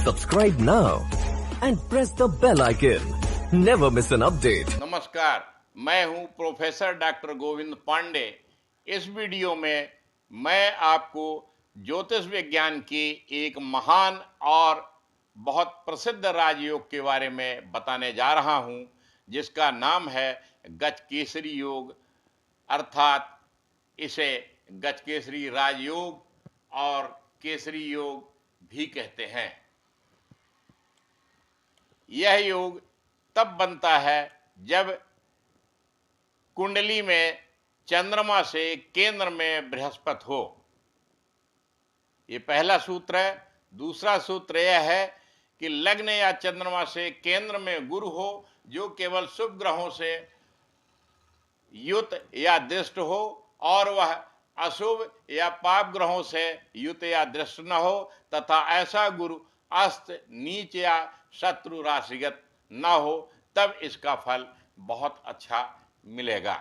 Subscribe now and press the bell icon. Never miss an update. नमस्कार, मैं हूं professor doctor Govind Pandey. इस video में मैं आपको ज्योतिष विज्ञान की एक महान और बहुत प्रसिद्ध राजयोग के बारे में बताने जा रहा हूं, जिसका नाम है गजकेसरी योग, अर्थात इसे गजकेसरी राजयोग और केसरी योग भी कहते हैं। यह योग तब बनता है जब कुंडली में चंद्रमा से केंद्र में बृहस्पति हो। ये पहला सूत्र है। दूसरा सूत्र यह है कि लग्न या चंद्रमा से केंद्र में गुरु हो, जो केवल शुभ ग्रहों से युत या दृष्ट हो और वह अशुभ या पाप ग्रहों से युत या दृष्ट न हो, तथा ऐसा गुरु अस्त, नीच या शत्रु राशिगत न हो, तब इसका फल बहुत अच्छा मिलेगा।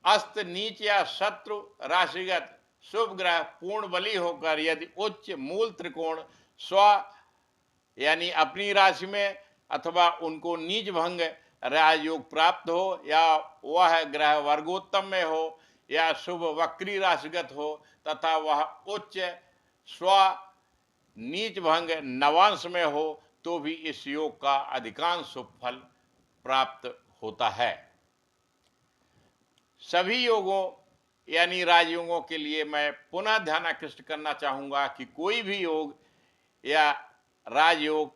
अस्त, नीच या शत्रु राशिगत शुभ ग्रह पूर्ण बली होकर यदि उच्च मूल त्रिकोण स्व यानी अपनी राशि में अथवा उनको नीच भंग राजयोग प्राप्त हो, या वह ग्रह वर्गोत्तम में हो या शुभ वक्री राशिगत हो, तथा वह उच्च स्व नीच भंग नवांश में हो, तो भी इस योग का अधिकांश शुभ फल प्राप्त होता है। सभी योगों यानी राजयोगों के लिए मैं पुनः ध्यान आकृष्ट करना चाहूंगा कि कोई भी योग या राजयोग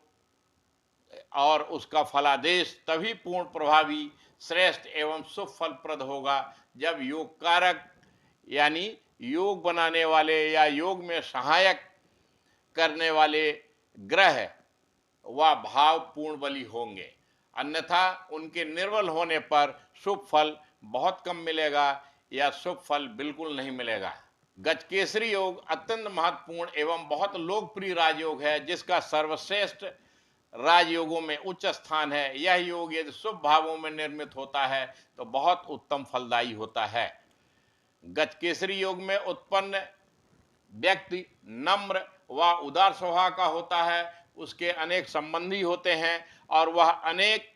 और उसका फलादेश तभी पूर्ण प्रभावी, श्रेष्ठ एवं शुभ फलप्रद होगा जब योग कारक यानी योग बनाने वाले या योग में सहायक करने वाले ग्रह व भाव पूर्ण बली होंगे। अन्यथा उनके निर्बल होने पर शुभ फल बहुत कम मिलेगा या शुभ फल बिल्कुल नहीं मिलेगा। गजकेसरी योग अत्यंत महत्वपूर्ण एवं बहुत लोकप्रिय राजयोग है, जिसका सर्वश्रेष्ठ राजयोगों में उच्च स्थान है। यह योग यदि शुभ भावों में निर्मित होता है तो बहुत उत्तम फलदायी होता है। गजकेसरी योग में उत्पन्न व्यक्ति नम्र व उदार स्वभाव का होता है। उसके अनेक संबंधी होते हैं और वह अनेक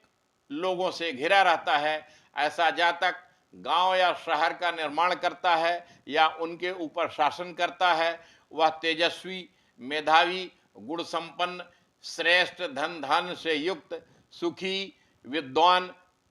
लोगों से घिरा रहता है। ऐसा जातक गांव या शहर का निर्माण करता है या उनके ऊपर शासन करता है। वह तेजस्वी, मेधावी, गुण संपन्न, श्रेष्ठ, धन धान्य से युक्त, सुखी, विद्वान,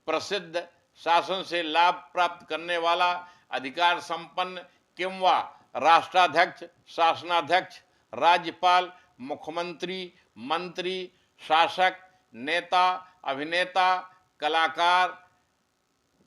प्रसिद्ध, शासन से लाभ प्राप्त करने वाला, अधिकार संपन्न किंवा राष्ट्राध्यक्ष, शासनाध्यक्ष, राज्यपाल, मुख्यमंत्री, मंत्री, शासक, नेता, अभिनेता, कलाकार,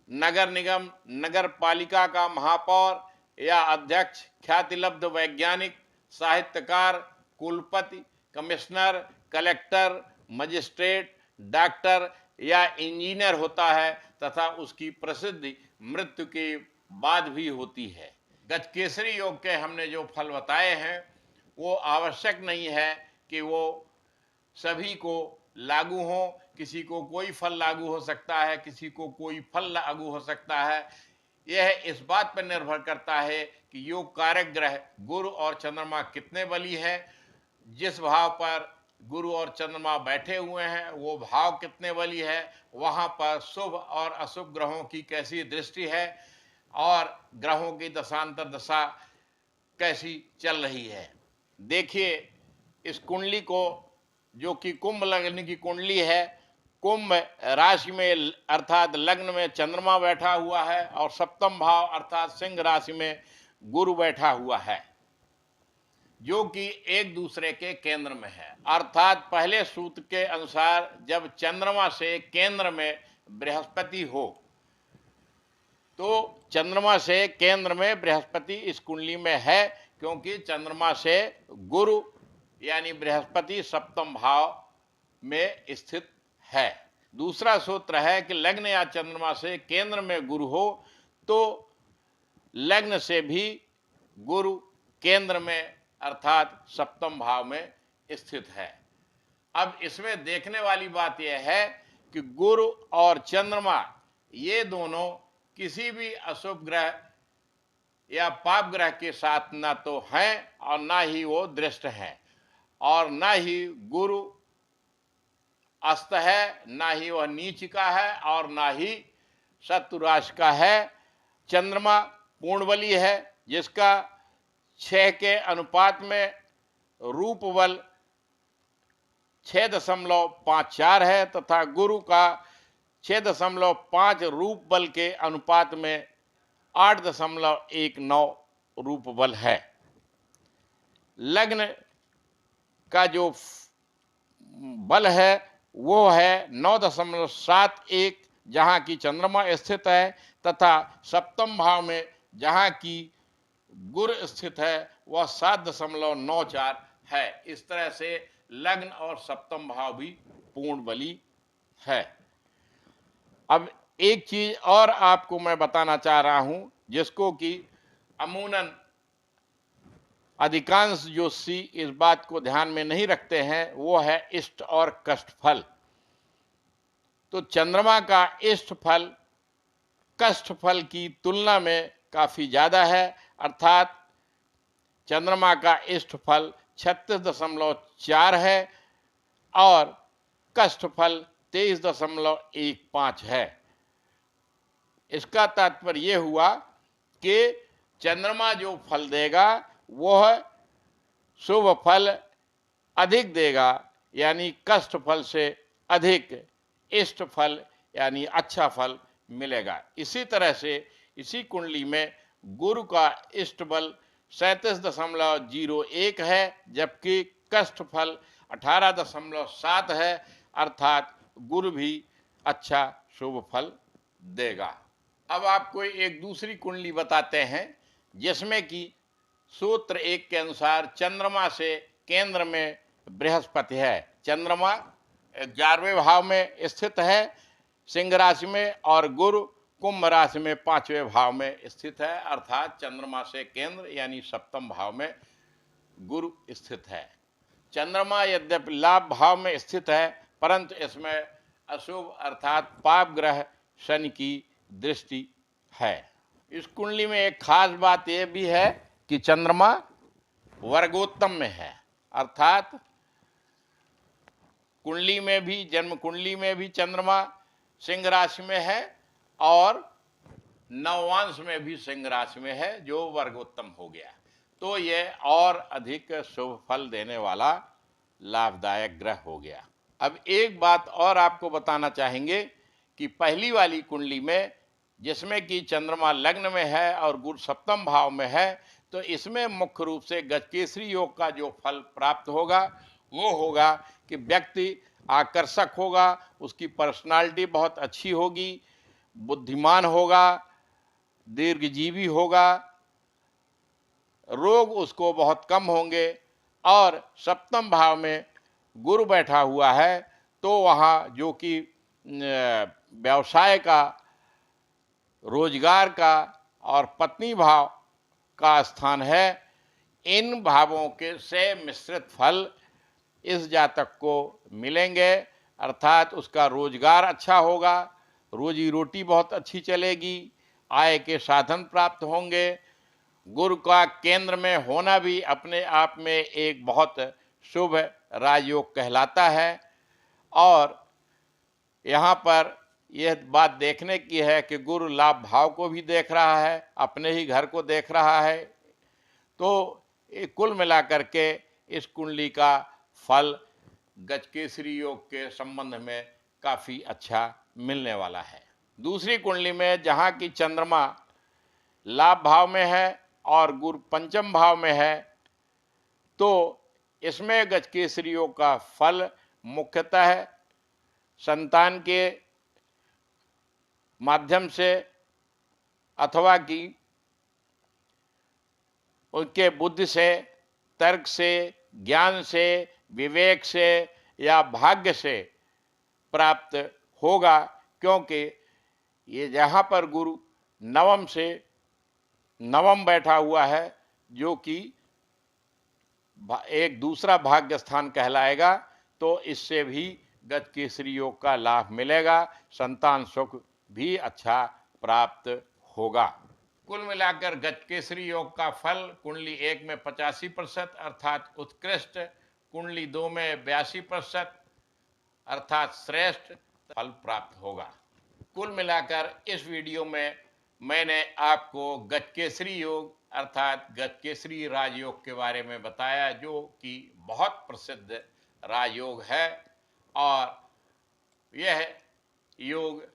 नगर निगम, नगर पालिका का महापौर या अध्यक्ष, ख्यातिलब्ध वैज्ञानिक, साहित्यकार, कुलपति, कमिश्नर, कलेक्टर, मजिस्ट्रेट, डॉक्टर या इंजीनियर होता है, तथा उसकी प्रसिद्धि मृत्यु के बाद भी होती है। गजकेसरी योग के हमने जो फल बताए हैं वो आवश्यक नहीं है कि वो सभी को लागू हो। किसी को कोई फल लागू हो सकता है, किसी को कोई फल लागू हो सकता है। यह इस बात पर निर्भर करता है कि योग कारक ग्रह गुरु और चंद्रमा कितने बली है, जिस भाव पर गुरु और चंद्रमा बैठे हुए हैं वो भाव कितने बली है, वहां पर शुभ और अशुभ ग्रहों की कैसी दृष्टि है और ग्रहों की दशांतर दशा कैसी चल रही है। देखिए, इस कुंडली को, जो कि कुंभ लग्न की कुंडली है, कुंभ राशि में अर्थात लग्न में चंद्रमा बैठा हुआ है और सप्तम भाव अर्थात सिंह राशि में गुरु बैठा हुआ है, जो कि एक दूसरे के केंद्र में है। अर्थात पहले सूत्र के अनुसार जब चंद्रमा से केंद्र में बृहस्पति हो, तो चंद्रमा से केंद्र में बृहस्पति इस कुंडली में है, क्योंकि चंद्रमा से गुरु यानी बृहस्पति सप्तम भाव में स्थित है। दूसरा सूत्र है कि लग्न या चंद्रमा से केंद्र में गुरु हो तो लग्न से भी गुरु केंद्र में अर्थात सप्तम भाव में स्थित है। अब इसमें देखने वाली बात यह है कि गुरु और चंद्रमा ये दोनों किसी भी अशुभ ग्रह या पाप ग्रह के साथ ना तो हैं और ना ही वो दृष्ट हैं। और न ही गुरु अस्त है, ना ही वह नीच का है और ना ही शत्रुराशि का है। चंद्रमा पूर्ण बली है, जिसका 6 के अनुपात में रूप बल 6.54 है तथा गुरु का 6.5 रूप बल के अनुपात में 8.19 रूप बल है। लग्न का जो बल है वो है 9.71, जहां की चंद्रमा स्थित है, तथा सप्तम भाव में जहां की गुरु स्थित है वह 7.94 है। इस तरह से लग्न और सप्तम भाव भी पूर्ण बली है। अब एक चीज और आपको मैं बताना चाह रहा हूं, जिसको कि अमूनन अधिकांश ज्योतिषी इस बात को ध्यान में नहीं रखते हैं, वो है इष्ट और कष्ट फल। तो चंद्रमा का इष्ट फल कष्ट फल की तुलना में काफी ज्यादा है, अर्थात चंद्रमा का इष्ट फल 36.4 है और कष्ट फल 23.15 है। इसका तात्पर्य यह हुआ कि चंद्रमा जो फल देगा वह शुभ फल अधिक देगा, यानी कष्ट फल से अधिक इष्ट फल यानी अच्छा फल मिलेगा। इसी तरह से इसी कुंडली में गुरु का इष्ट बल 37.01 है, जबकि कष्ट फल 18.7 है, अर्थात गुरु भी अच्छा शुभ फल देगा। अब आपको एक दूसरी कुंडली बताते हैं, जिसमें कि सूत्र 1 के अनुसार चंद्रमा से केंद्र में बृहस्पति है। चंद्रमा 11वें भाव में स्थित है सिंह राशि में, और गुरु कुंभ राशि में 5वें भाव में स्थित है, अर्थात चंद्रमा से केंद्र यानी सप्तम भाव में गुरु स्थित है। चंद्रमा यद्यपि लाभ भाव में स्थित है, परंतु इसमें अशुभ अर्थात पाप ग्रह शनि की दृष्टि है। इस कुंडली में एक खास बात यह भी है कि चंद्रमा वर्गोत्तम में है, अर्थात कुंडली में भी, जन्म कुंडली में भी चंद्रमा सिंह राशि में है और नवांश में भी सिंह राशि में है, जो वर्गोत्तम हो गया। तो यह और अधिक शुभ फल देने वाला लाभदायक ग्रह हो गया। अब एक बात और आपको बताना चाहेंगे कि पहली वाली कुंडली में, जिसमें कि चंद्रमा लग्न में है और गुरु सप्तम भाव में है, तो इसमें मुख्य रूप से गजकेसरी योग का जो फल प्राप्त होगा वो होगा कि व्यक्ति आकर्षक होगा, उसकी पर्सनालिटी बहुत अच्छी होगी, बुद्धिमान होगा, दीर्घजीवी होगा, रोग उसको बहुत कम होंगे, और सप्तम भाव में गुरु बैठा हुआ है, तो वहाँ जो कि व्यवसाय का, रोजगार का और पत्नी भाव का स्थान है, इन भावों के से मिश्रित फल इस जातक को मिलेंगे, अर्थात उसका रोजगार अच्छा होगा, रोजी रोटी बहुत अच्छी चलेगी, आय के साधन प्राप्त होंगे। गुरु का केंद्र में होना भी अपने आप में एक बहुत शुभ राजयोग कहलाता है। और यहाँ पर यह बात देखने की है कि गुरु लाभ भाव को भी देख रहा है, अपने ही घर को देख रहा है, तो कुल मिलाकर के इस कुंडली का फल गजकेसरी योग के संबंध में काफी अच्छा मिलने वाला है। दूसरी कुंडली में जहाँ की चंद्रमा लाभ भाव में है और गुरु पंचम भाव में है, तो इसमें गजकेसरी योग का फल मुख्यतः संतान के माध्यम से अथवा कि उनके बुद्धि से, तर्क से, ज्ञान से, विवेक से या भाग्य से प्राप्त होगा, क्योंकि ये जहाँ पर गुरु नवम से नवम बैठा हुआ है, जो कि एक दूसरा भाग्य स्थान कहलाएगा, तो इससे भी गजकेसरी योग का लाभ मिलेगा, संतान सुख भी अच्छा प्राप्त होगा। कुल मिलाकर गजकेसरी योग का फल कुंडली 1 में 85% अर्थात उत्कृष्ट, कुंडली 2 में 82% अर्थात श्रेष्ठ फल प्राप्त होगा। कुल मिलाकर इस वीडियो में मैंने आपको गजकेसरी योग अर्थात गजकेसरी राजयोग के बारे में बताया, जो कि बहुत प्रसिद्ध राजयोग है। और यह योग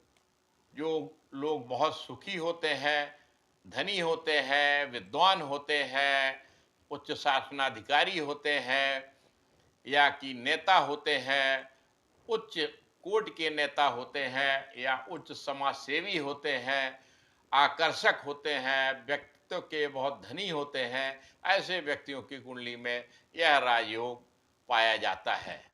जो लोग बहुत सुखी होते हैं, धनी होते हैं, विद्वान होते हैं, उच्च शासनाधिकारी होते हैं, या कि नेता होते हैं, उच्च कोट के नेता होते हैं, या उच्च समाज सेवी होते हैं, आकर्षक होते हैं, व्यक्तित्व के बहुत धनी होते हैं, ऐसे व्यक्तियों की कुंडली में यह राजयोग पाया जाता है।